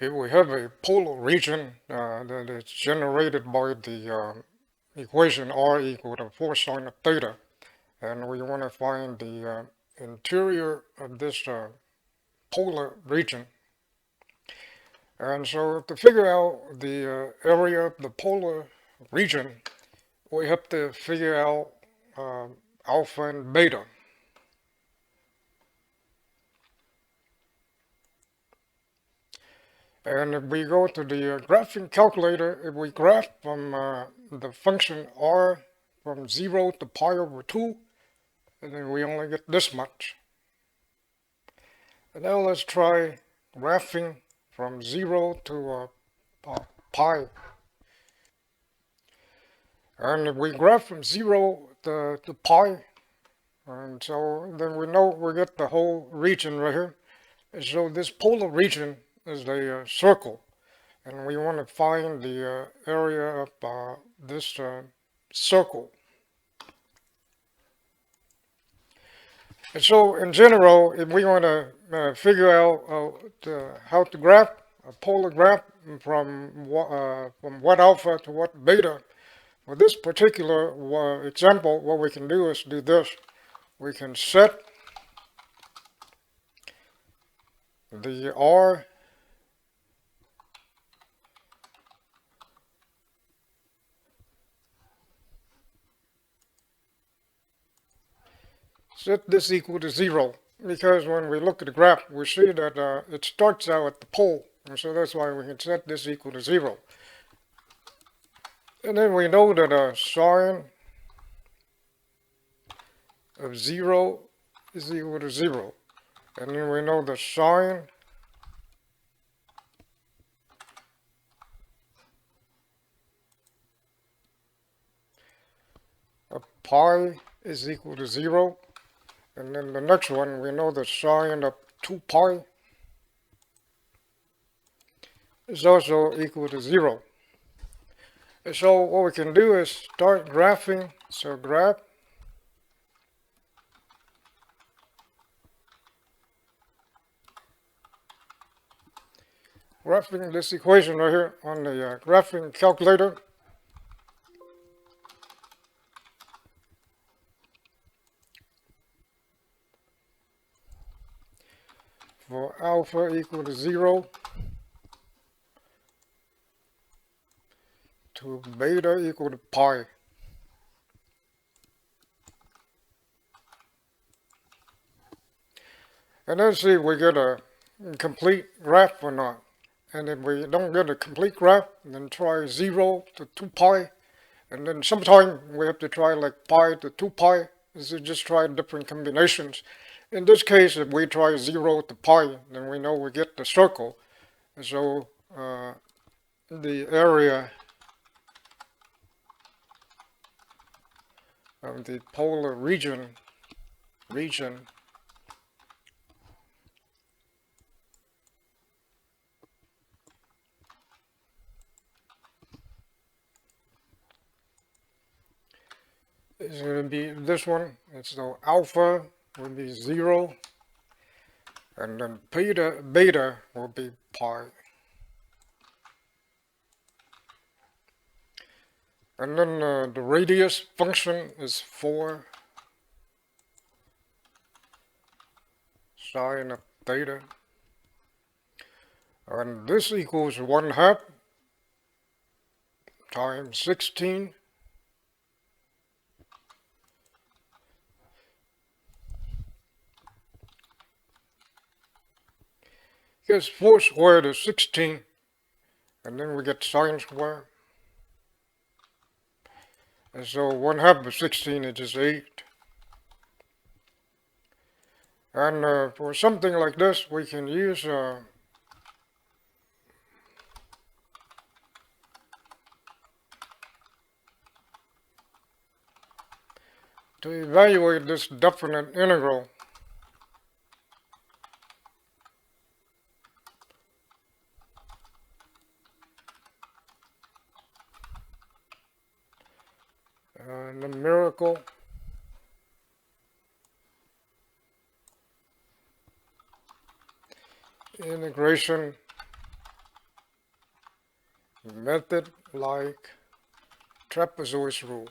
Here we have a polar region that is generated by the equation r equal to 4 sine of theta, and we want to find the interior of this polar region. And so to figure out the area of the polar region, we have to figure out alpha and beta. And if we go to the graphing calculator, if we graph from the function r from 0 to pi over 2, and then we only get this much. And now let's try graphing from 0 to pi. And if we graph from 0 to pi, and so then we know we get the whole region right here. And so this polar region is a circle, and we want to find the area of this circle. And so in general, if we want to figure out how to graph a polar graph from what alpha to what beta, for this particular example, what we can do is do this. We can set the r set this equal to 0, because when we look at the graph, we see that it starts out at the pole, and so that's why we can set this equal to 0. And then we know that sine of 0 is equal to 0. And then we know the sine of pi is equal to 0. And then the next one, we know the sine of 2 pi is also equal to 0. And so what we can do is start graphing. So graph graphing this equation right here on the graphing calculator. For alpha equal to 0 to beta equal to pi. And then see if we get a complete graph or not. And if we don't get a complete graph, then try 0 to 2 pi. And then sometime we have to try like pi to 2 pi. This is just try different combinations. In this case, if we try 0 to pi, then we know we get the circle. So the area of the polar region is going to be this one. So alpha will be 0, and then beta will be pi. And then the radius function is 4 sine of theta. And this equals 1/2 times 16. Because 4 squared is 16, and then we get sine squared. And so 1/2 of 16 is just 8. And for something like this, we can use to evaluate this definite integral. Numerical integration method like trapezoid rule.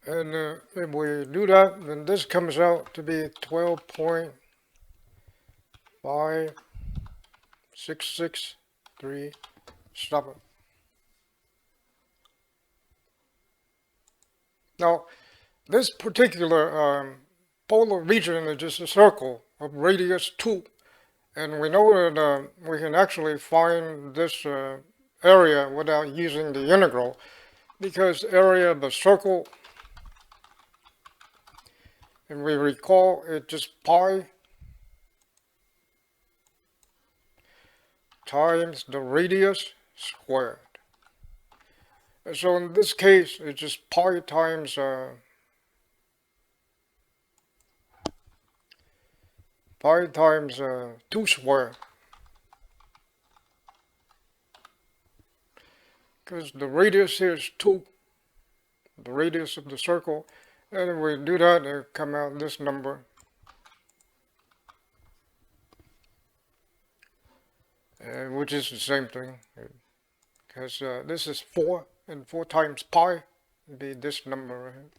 And if we do that, then this comes out to be 12.5663. Now, this particular polar region is just a circle of radius 2. And we know that we can actually find this area without using the integral, because area of a circle, and we recall it's just pi times the radius squared. And so in this case, it's just pi times 2 squared. Because the radius here is 2, the radius of the circle. And if we do that, it'll come out this number. Which is the same thing. Because this is 4, and 4 times pi would be this number right here.